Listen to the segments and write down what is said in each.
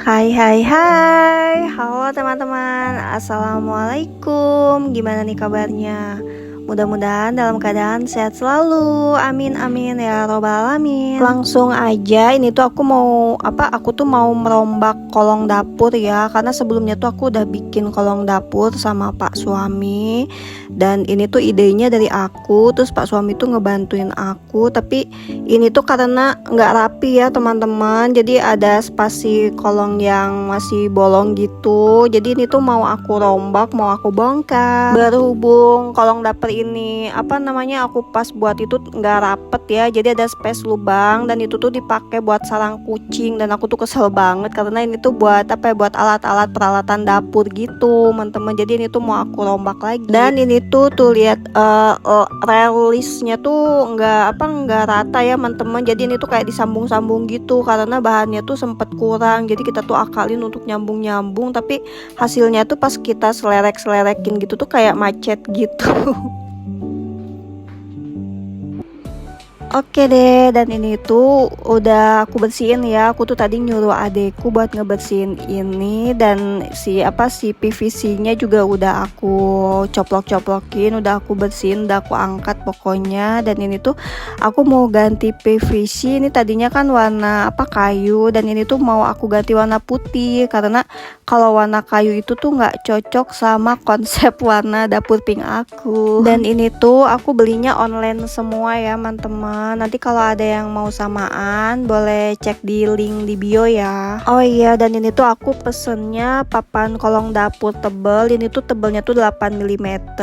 Hai hai hai, halo teman-teman, assalamualaikum. Gimana nih kabarnya? Mudah-mudahan dalam keadaan sehat selalu. Amin amin ya robbal alamin. Langsung aja, ini tuh aku mau Aku tuh mau merombak kolong dapur ya, karena sebelumnya tuh aku udah bikin kolong dapur sama Pak suami. Dan ini tuh idenya dari aku, terus Pak suami tuh ngebantuin aku. Tapi ini tuh karena nggak rapi ya teman-teman, jadi ada spasi kolong yang masih bolong gitu. Jadi ini tuh mau aku rombak, mau aku bongkar. Berhubung kolong dapur ini aku pas buat itu nggak rapet ya, jadi ada space lubang dan itu tuh dipakai buat sarang kucing. Dan aku tuh kesel banget karena ini tuh buat buat alat-alat peralatan dapur gitu teman-teman. Jadi ini tuh mau aku rombak lagi. Dan ini tuh lihat relisnya tuh nggak rata ya teman-teman. Jadi ini tuh kayak disambung-sambung gitu karena bahannya tuh sempet kurang. Jadi kita tuh akalin untuk nyambung-nyambung, tapi hasilnya tuh pas kita selerek-selerekin gitu tuh kayak macet gitu. Oke deh, dan ini tuh udah aku bersihin ya. Aku tuh tadi nyuruh adekku buat ngebersihin ini, dan si PVC-nya juga udah aku coplok-coplokin, udah aku bersihin, udah aku angkat pokoknya. Dan ini tuh aku mau ganti PVC. Ini tadinya kan warna kayu, dan ini tuh mau aku ganti warna putih karena kalau warna kayu itu tuh nggak cocok sama konsep warna dapur pink aku. Dan ini tuh aku belinya online semua ya teman-teman. Nanti kalau ada yang mau samaan boleh cek di link di bio ya. Oh iya, dan ini tuh aku pesennya papan kolong dapur tebel. Ini tuh tebelnya tuh 8 mm,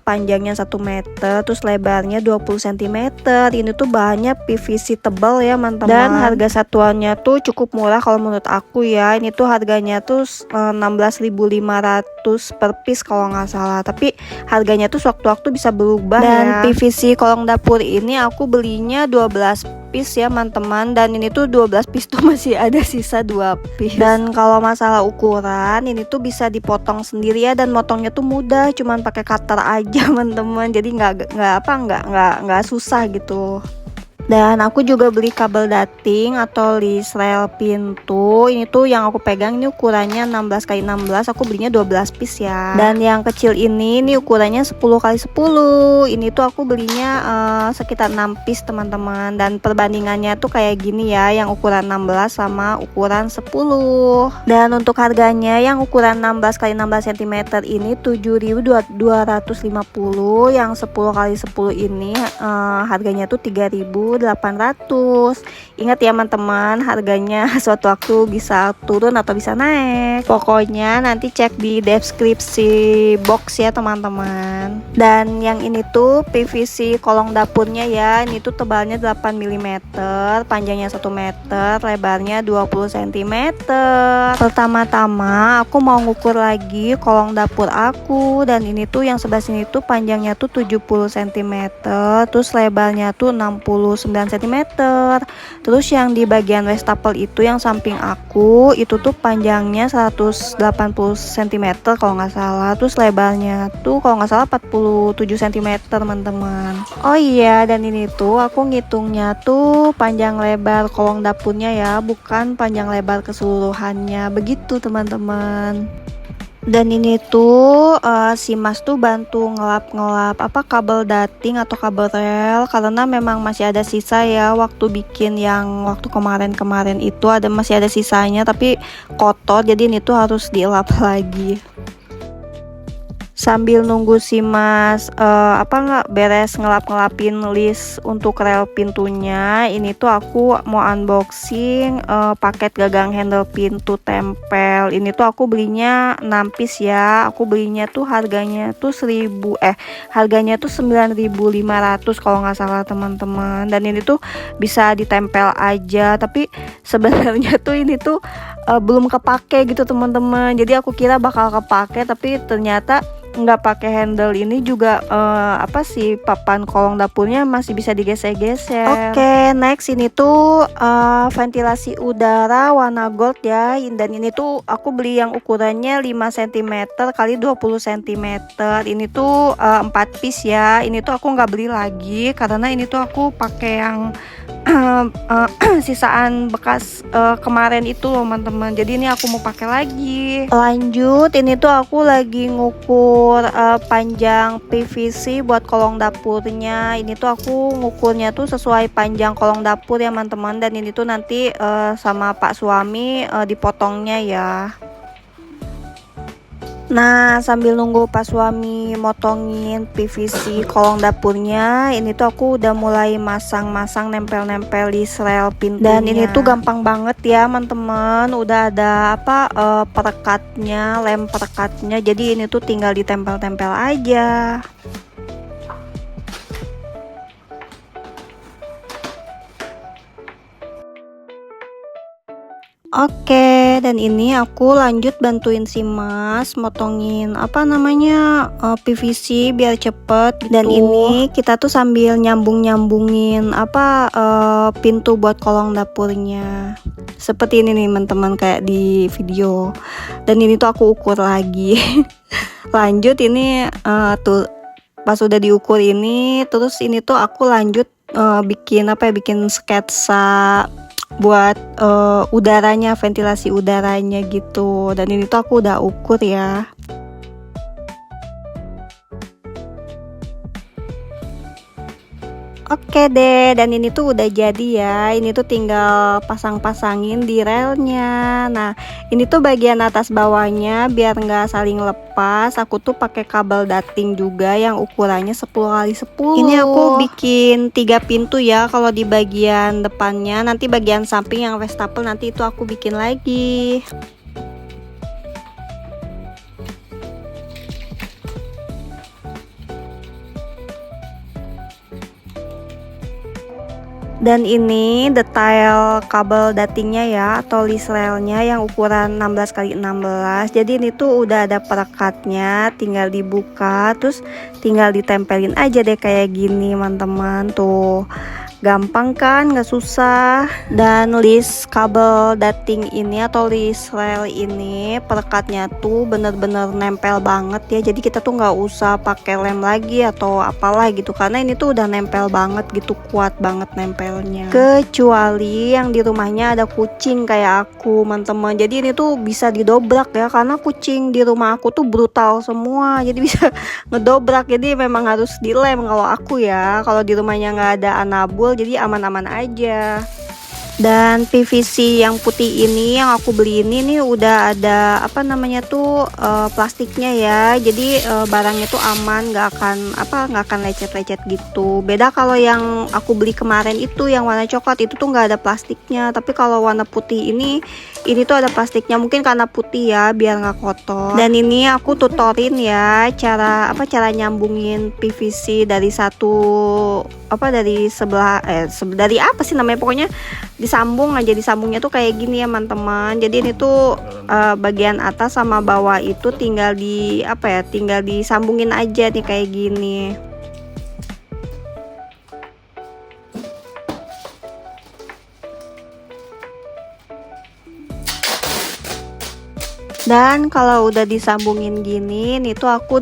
panjangnya 1 meter, terus lebarnya 20 cm. Ini tuh bahannya PVC tebel ya teman-teman. Dan harga satuannya tuh cukup murah kalau menurut aku ya. Ini tuh harganya tuh 16.500 per piece kalau nggak salah. Tapi harganya tuh sewaktu-waktu bisa berubah. Dan ya, PVC kolong dapur ini aku belinya 12 piece ya teman-teman, dan ini tuh 12 piece tuh masih ada sisa 2 piece. Dan kalau masalah ukuran, ini tuh bisa dipotong sendiri ya, dan motongnya tuh mudah, cuman pakai cutter aja teman-teman. Jadi nggak susah gitu. Dan aku juga beli kabel dating atau list rel pintu. Ini tuh yang aku pegang ini ukurannya 16x16. Aku belinya 12 piece ya. Dan yang kecil ini ukurannya 10x10. Ini tuh aku belinya sekitar 6 piece teman-teman. Dan perbandingannya tuh kayak gini ya, yang ukuran 16 sama ukuran 10. Dan untuk harganya yang ukuran 16x16 cm ini 7.250. Yang 10x10 ini harganya tuh 3.800. Ingat ya teman-teman, harganya suatu waktu bisa turun atau bisa naik. Pokoknya nanti cek di deskripsi box ya teman-teman. Dan yang ini tuh PVC kolong dapurnya ya. Ini tuh tebalnya 8 mm, panjangnya 1 meter, lebarnya 20 cm. Pertama-tama aku mau ngukur lagi kolong dapur aku. Dan ini tuh yang sebelah sini tuh panjangnya tuh 70 cm, terus lebarnya tuh 69 cm. Terus yang di bagian wastafel itu yang samping aku itu tuh panjangnya 180 cm kalau nggak salah. Terus lebarnya tuh kalau nggak salah 47 cm teman-teman. Oh iya, dan ini tuh aku ngitungnya tuh panjang lebar kolong dapurnya ya, bukan panjang lebar keseluruhannya. Begitu teman-teman. Dan ini tuh si Mas tuh bantu ngelap kabel dating atau kabel rel, karena memang masih ada sisa ya. Waktu bikin yang waktu kemarin itu masih ada sisanya tapi kotor, jadi ini tuh harus dielap lagi. Sambil nunggu si Mas beres ngelapin list untuk rel pintunya, ini tuh aku mau unboxing paket gagang handle pintu tempel. Ini tuh aku belinya 6 piece ya. Aku belinya tuh harganya tuh 9.500 kalau nggak salah teman-teman. Dan ini tuh bisa ditempel aja, tapi sebenarnya tuh ini tuh belum kepake gitu teman-teman. Jadi aku kira bakal kepake, tapi ternyata nggak pakai handle ini juga papan kolong dapurnya masih bisa digeser-geser. Oke, next ini tuh ventilasi udara warna gold ya. Dan ini tuh aku beli yang ukurannya 5 cm kali 20 cm. Ini tuh 4 piece ya. Ini tuh aku nggak beli lagi karena ini tuh aku pakai yang sisaan bekas kemarin itu loh teman-teman. Jadi ini aku mau pakai lagi. Lanjut, ini tuh aku lagi ngukur panjang PVC buat kolong dapurnya. Ini tuh aku ngukurnya tuh sesuai panjang kolong dapur ya teman-teman. Dan ini tuh nanti sama Pak suami dipotongnya ya. Nah, sambil nunggu pas suami motongin PVC kolong dapurnya, ini tuh aku udah mulai masang-masang nempel-nempel di srel pintunya. Dan ini tuh gampang banget ya, teman-teman. Udah ada perekatnya, lem perekatnya. Jadi ini tuh tinggal ditempel-tempel aja. Oke, dan ini aku lanjut bantuin si Mas motongin PVC biar cepet gitu. Dan ini kita tuh sambil nyambungin pintu buat kolong dapurnya. Seperti ini nih teman-teman, kayak di video. Dan ini tuh aku ukur lagi. Lanjut ini tuh pas udah diukur ini, terus ini tuh aku lanjut bikin sketsa buat udaranya, ventilasi udaranya gitu. Dan ini tuh aku udah ukur ya. Oke deh, dan ini tuh udah jadi ya. Ini tuh tinggal pasang-pasangin di relnya. Nah, ini tuh bagian atas bawahnya biar nggak saling lepas. Aku tuh pakai kabel dating juga yang ukurannya 10x10. Ini aku bikin 3 pintu ya. Kalau di bagian depannya, nanti bagian samping yang wastafel nanti itu aku bikin lagi. Dan ini detail kabel datingnya ya, atau list railnya yang ukuran 16x16. Jadi ini tuh udah ada perekatnya, tinggal dibuka, terus tinggal ditempelin aja deh kayak gini teman-teman. Tuh gampang kan, nggak susah. Dan list kabel dating ini atau list rail ini perekatnya tuh bener-bener nempel banget ya. Jadi kita tuh nggak usah pakai lem lagi atau apalah gitu, karena ini tuh udah nempel banget gitu, kuat banget nempelnya. Kecuali yang di rumahnya ada kucing kayak aku teman-teman. Jadi ini tuh bisa didobrak ya, karena kucing di rumah aku tuh brutal semua, jadi bisa ngedobrak. Jadi memang harus dilem kalau aku ya. Kalau di rumahnya nggak ada anabul, jadi aman-aman aja. Dan PVC yang putih ini yang aku beli ini nih udah ada plastiknya ya. Jadi barangnya tuh aman, nggak akan lecet-lecet gitu. Beda kalau yang aku beli kemarin itu yang warna coklat itu tuh nggak ada plastiknya. Tapi kalau warna putih ini tuh ada plastiknya, mungkin karena putih ya biar nggak kotor. Dan ini aku tutorin ya cara nyambungin PVC dari pokoknya disambung aja. Disambungnya tuh kayak gini ya teman-teman. Jadi ini tuh bagian atas sama bawah itu tinggal disambungin aja nih kayak gini. Dan kalau udah disambungin gini, nih tuh aku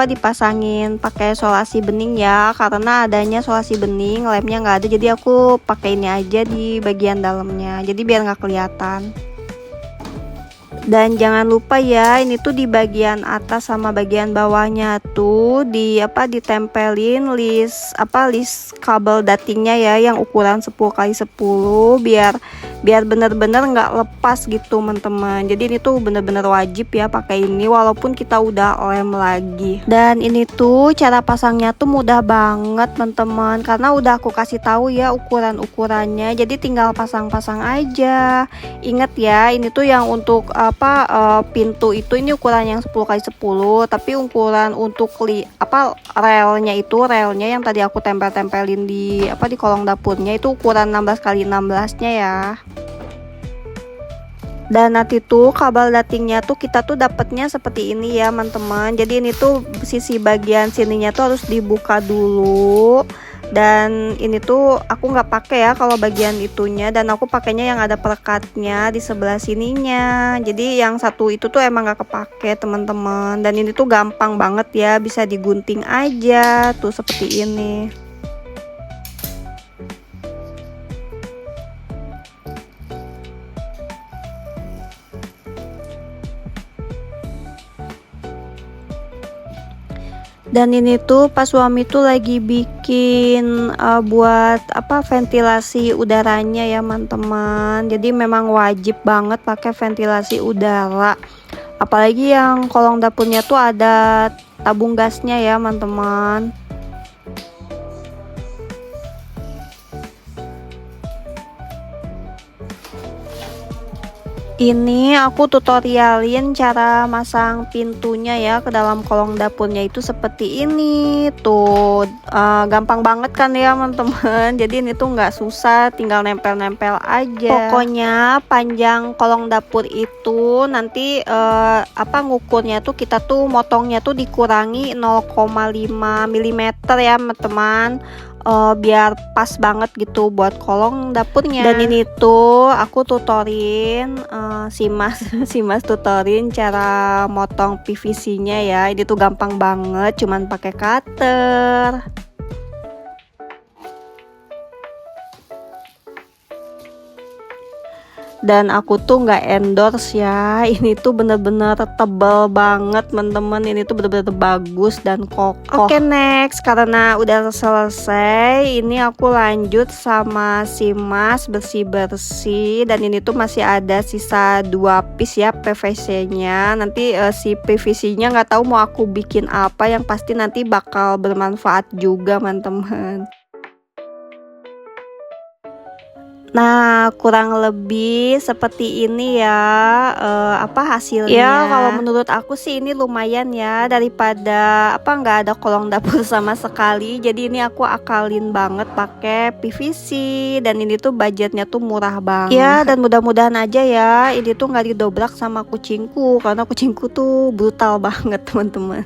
dipasangin pakai solasi bening ya, karena adanya solasi bening, lemnya nggak ada, jadi aku pakai ini aja di bagian dalamnya, jadi biar nggak kelihatan. Dan jangan lupa ya, ini tuh di bagian atas sama bagian bawahnya tuh ditempelin list kabel datingnya ya, yang ukuran 10x10 biar bener-bener nggak lepas gitu teman-teman. Jadi ini tuh bener-bener wajib ya pakai ini walaupun kita udah lem lagi. Dan ini tuh cara pasangnya tuh mudah banget teman-teman, karena udah aku kasih tahu ya ukurannya. Jadi tinggal pasang-pasang aja. Ingat ya, ini tuh yang untuk pintu itu ini ukuran yang 10x10, tapi ukuran untuk relnya yang tadi aku tempelin di kolong dapurnya itu ukuran 16x16-nya ya. Dan nanti tuh kabel datingnya tuh kita tuh dapatnya seperti ini ya teman-teman. Jadi ini tuh sisi bagian sininya tuh harus dibuka dulu. Dan ini tuh aku nggak pakai ya kalau bagian itunya, dan aku pakainya yang ada perekatnya di sebelah sininya. Jadi yang satu itu tuh emang nggak kepake teman-teman. Dan ini tuh gampang banget ya, bisa digunting aja tuh seperti ini. Dan ini tuh pas suami tuh lagi bikin buat apa ventilasi udaranya ya teman-teman. Jadi memang wajib banget pakai ventilasi udara. Apalagi yang kolong dapurnya tuh ada tabung gasnya ya teman-teman. Ini aku tutorialin cara masang pintunya ya ke dalam kolong dapurnya itu seperti ini tuh. Gampang banget kan ya teman-teman. Jadi ini tuh nggak susah, tinggal nempel-nempel aja. Pokoknya panjang kolong dapur itu nanti apa ngukurnya tuh kita tuh motongnya tuh dikurangi 0,5 mm ya teman-teman. Biar pas banget gitu buat kolong dapurnya. Dan ini tuh aku tutorin si mas tutorin cara motong PVC-nya ya. Ini tuh gampang banget, cuman pakai cutter. Dan aku tuh nggak endorse ya, ini tuh bener-bener tebal banget teman-teman, ini tuh bener-bener bagus dan kokoh. Oke, next, karena udah selesai ini aku lanjut sama si mas bersih-bersih. Dan ini tuh masih ada sisa 2 piece ya PVC nya. Nanti si PVC nya nggak tahu mau aku bikin apa, yang pasti nanti bakal bermanfaat juga teman-teman. Nah, kurang lebih seperti ini ya apa hasilnya. Ya, kalau menurut aku sih ini lumayan ya, daripada apa nggak ada kolong dapur sama sekali. Jadi ini aku akalin banget pakai PVC, dan ini tuh budgetnya tuh murah banget. Ya, dan mudah-mudahan aja ya ini tuh nggak didobrak sama kucingku, karena kucingku tuh brutal banget teman-teman.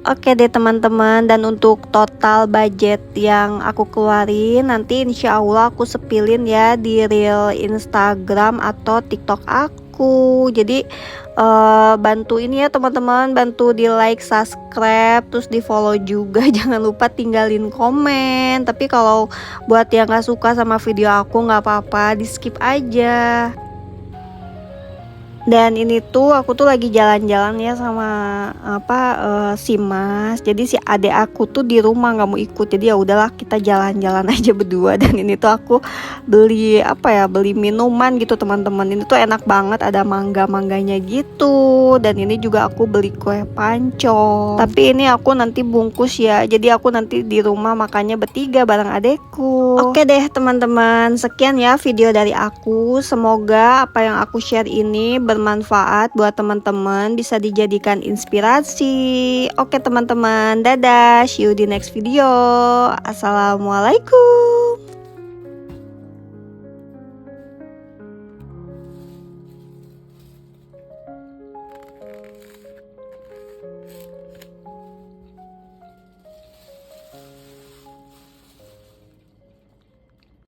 Oke deh teman-teman, dan untuk total budget yang aku keluarin nanti insya Allah aku sepilin ya di reel Instagram atau TikTok aku. Jadi bantu ini ya teman-teman, bantu di like, subscribe, terus di follow juga. Jangan lupa tinggalin komen. Tapi kalau buat yang gak suka sama video aku nggak apa-apa, di skip aja. Dan ini tuh aku tuh lagi jalan-jalan ya sama si mas. Jadi si adek aku tuh di rumah nggak mau ikut. Jadi ya udahlah kita jalan-jalan aja berdua. Dan ini tuh aku beli beli minuman gitu teman-teman. Ini tuh enak banget, ada mangga-mangganya gitu. Dan ini juga aku beli kue panco. Tapi ini aku nanti bungkus ya. Jadi aku nanti di rumah makannya bertiga bareng adekku. Oke deh teman-teman, sekian ya video dari aku. Semoga apa yang aku share ini bermanfaat buat teman-teman, bisa dijadikan inspirasi. Oke teman-teman, dadah, see you di next video. Assalamualaikum.